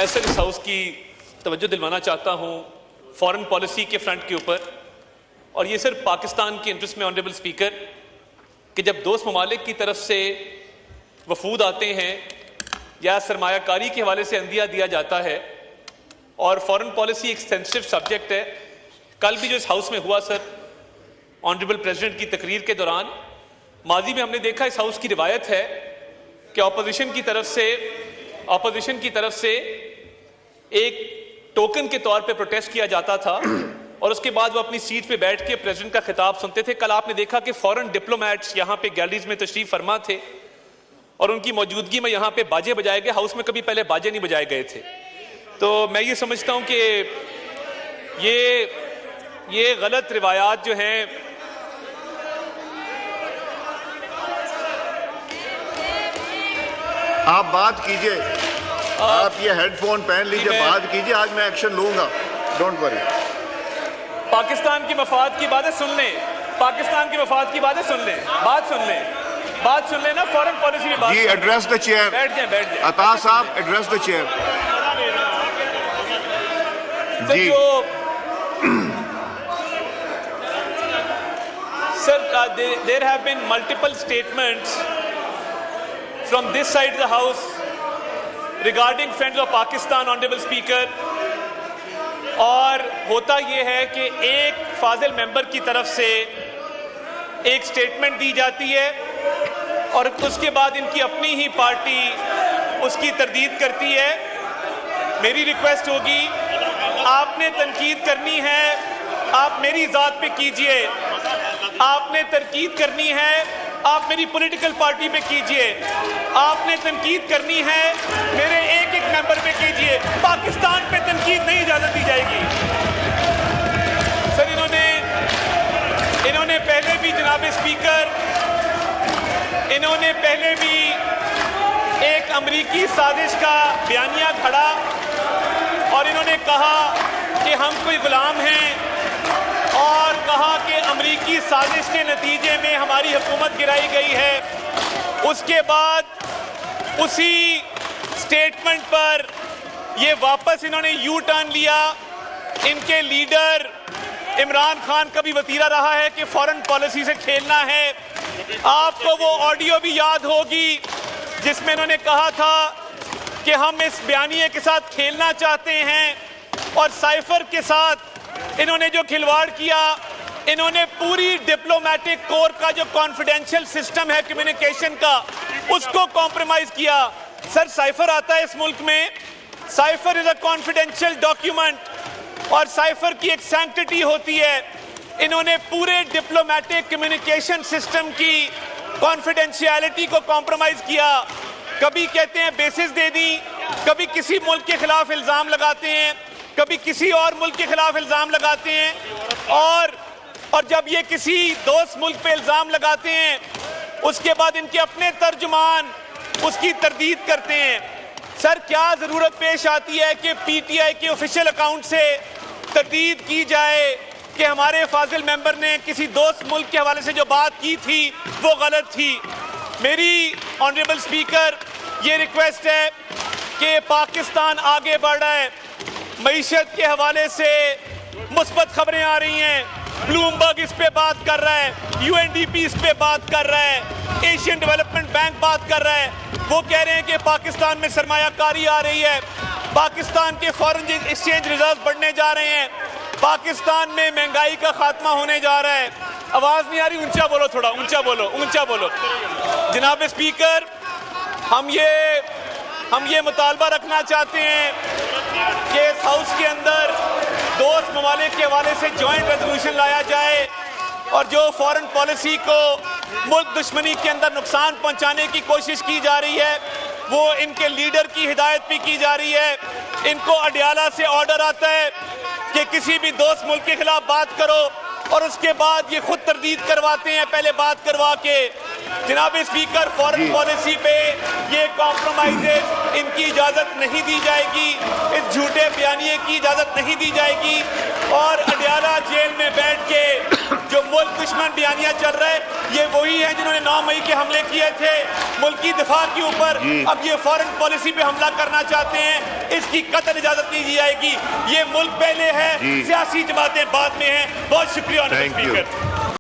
मैं सर इस हाउस की तवज्जो दिलवाना चाहता हूँ फॉरेन पॉलिसी के फ्रंट के ऊपर, और ये सर पाकिस्तान के इंटरेस्ट में ऑनरेबल स्पीकर कि जब दोस्त ममालिक की तरफ से वफूद आते हैं या सरमायाकारी के हवाले से अंदिया दिया जाता है, और फॉरेन पॉलिसी एक सेंसिटिव सब्जेक्ट है। कल भी जो इस हाउस में हुआ सर ऑनरेबल प्रेसिडेंट की तकरीर के दौरान, माजी में हमने देखा इस हाउस की रिवायत है कि ऑपोजिशन की तरफ से एक टोकन के तौर पे प्रोटेस्ट किया जाता था और उसके बाद वो अपनी सीट पे बैठ के प्रेसिडेंट का खिताब सुनते थे। कल आपने देखा कि फॉरेन डिप्लोमेट्स यहाँ पे गैलरीज में तशरीफ फरमा थे और उनकी मौजूदगी में यहाँ पे बाजे बजाए गए। हाउस में कभी पहले बाजे नहीं बजाए गए थे। तो मैं ये समझता हूँ कि ये गलत रिवायात जो हैं आप बात कीजिए, आप ये हेडफोन पहन लीजिए, बात कीजिए। आज मैं एक्शन लूंगा, डोंट वरी। पाकिस्तान की मफाद की बातें सुन लें, पाकिस्तान की मफाद की बातें सुन लें, बात सुन लें ना। फॉरेन पॉलिसी में बात जी, एड्रेस द चेयर। बैठ जाए अता साहब, एड्रेस द चेयर जी। Sir, there have been multiple statements from this side of the House regarding Friends of Pakistan, Honorable Speaker. और होता यह है कि एक फाजिल मेंबर की तरफ से एक स्टेटमेंट दी जाती है और उसके बाद इनकी अपनी ही पार्टी उसकी तरदीद करती है। मेरी रिक्वेस्ट होगी, आपने तनकीद करनी है, आप मेरी ज़ात पे कीजिए। आपने तनकीद करनी है, आप मेरी पॉलिटिकल पार्टी पे कीजिए। आपने तनकीद करनी है, मेरे एक एक मेंबर पे कीजिए। पाकिस्तान पे तनकीद नहीं इजाजत दी जाएगी। सर, इन्होंने पहले भी जनाब स्पीकर, इन्होंने पहले भी एक अमरीकी साजिश का बयानिया खड़ा और इन्होंने कहा कि हम कोई गुलाम हैं और कहा कि अमरीकी साजिश के नतीजे में हमारी हुकूमत गिराई गई है। उसके बाद उसी स्टेटमेंट पर ये वापस इन्होंने यू टर्न लिया। इनके लीडर इमरान खान का भी वतीरा रहा है कि फॉरेन पॉलिसी से खेलना है। आपको वो ऑडियो भी याद होगी जिसमें इन्होंने कहा था कि हम इस बयानिए के साथ खेलना चाहते हैं, और साइफर के साथ इन्होंने जो खिलवाड़ किया, इन्होंने पूरी डिप्लोमेटिक कोर का जो कॉन्फिडेंशियल सिस्टम है कम्युनिकेशन का, उसको कॉम्प्रोमाइज किया। सर, साइफर आता है इस मुल्क में, cipher is a confidential document और साइफर की एक सैंक्टिटी होती है। इन्होंने पूरे डिप्लोमेटिक कम्युनिकेशन सिस्टम की कॉन्फिडेंशियलिटी को कॉम्प्रोमाइज किया। कभी कहते हैं बेसिस दे दी, कभी किसी मुल्क के खिलाफ इल्जाम लगाते हैं, कभी किसी और मुल्क के खिलाफ इल्जाम लगाते हैं, और जब ये किसी दोस्त मुल्क पे इल्जाम लगाते हैं, उसके बाद इनके अपने तर्जुमान उसकी तरदीद करते हैं। सर, क्या जरूरत पेश आती है कि पीटीआई के ऑफिशियल अकाउंट से तरदीद की जाए कि हमारे फाजिल मेंबर ने किसी दोस्त मुल्क के हवाले से जो बात की थी वो गलत थी। मेरी ऑनरेबल स्पीकर ये रिक्वेस्ट है कि पाकिस्तान आगे बढ़ रहा है, मईशत के हवाले से मुस्बत खबरें आ रही हैं। ब्लूमबर्ग इस पे बात कर रहा है, यूएनडीपी इस पे बात कर रहा है, एशियन डेवलपमेंट बैंक बात कर रहा है। वो कह रहे हैं कि पाकिस्तान में सरमायाकारी आ रही है, पाकिस्तान के फॉरेन एक्सचेंज रिजर्व बढ़ने जा रहे हैं, पाकिस्तान में महंगाई का खात्मा होने जा रहा है। आवाज़ नहीं आ रही, ऊंचा बोलो, थोड़ा ऊंचा बोलो। जनाब स्पीकर, हम ये मुतालबा रखना चाहते हैं कि इस हाउस के अंदर दोस्त ममालिक के हवाले से जॉइंट रेजोल्यूशन लाया जाए, और जो फॉरेन पॉलिसी को मुल्क दुश्मनी के अंदर नुकसान पहुंचाने की कोशिश की जा रही है, वो इनके लीडर की हिदायत भी की जा रही है। इनको अडियाला से ऑर्डर आता है कि किसी भी दोस्त मुल्क के खिलाफ बात करो, और उसके बाद ये खुद तरदीद करवाते हैं पहले बात करवा के। जनाब स्पीकर, फॉरेन पॉलिसी पे ये कॉम्प्रोमाइजेस इनकी इजाज़त नहीं दी जाएगी, इस झूठे बयानिए की इजाज़त नहीं दी जाएगी, और अडियाला जेल में बैठ के जो मुल्क दुश्मन बयानिया चल रहा है, ये वही है जिन्होंने 9 मई के हमले किए थे मुल्क की दिफा के ऊपर। अब ये फॉरेन पॉलिसी पे हमला करना चाहते हैं, इसकी कतई इजाजत नहीं दी जाएगी। ये मुल्क पहले है, सियासी जमातें बाद में हैं। बहुत शुक्रिया Thank you. स्पीकर।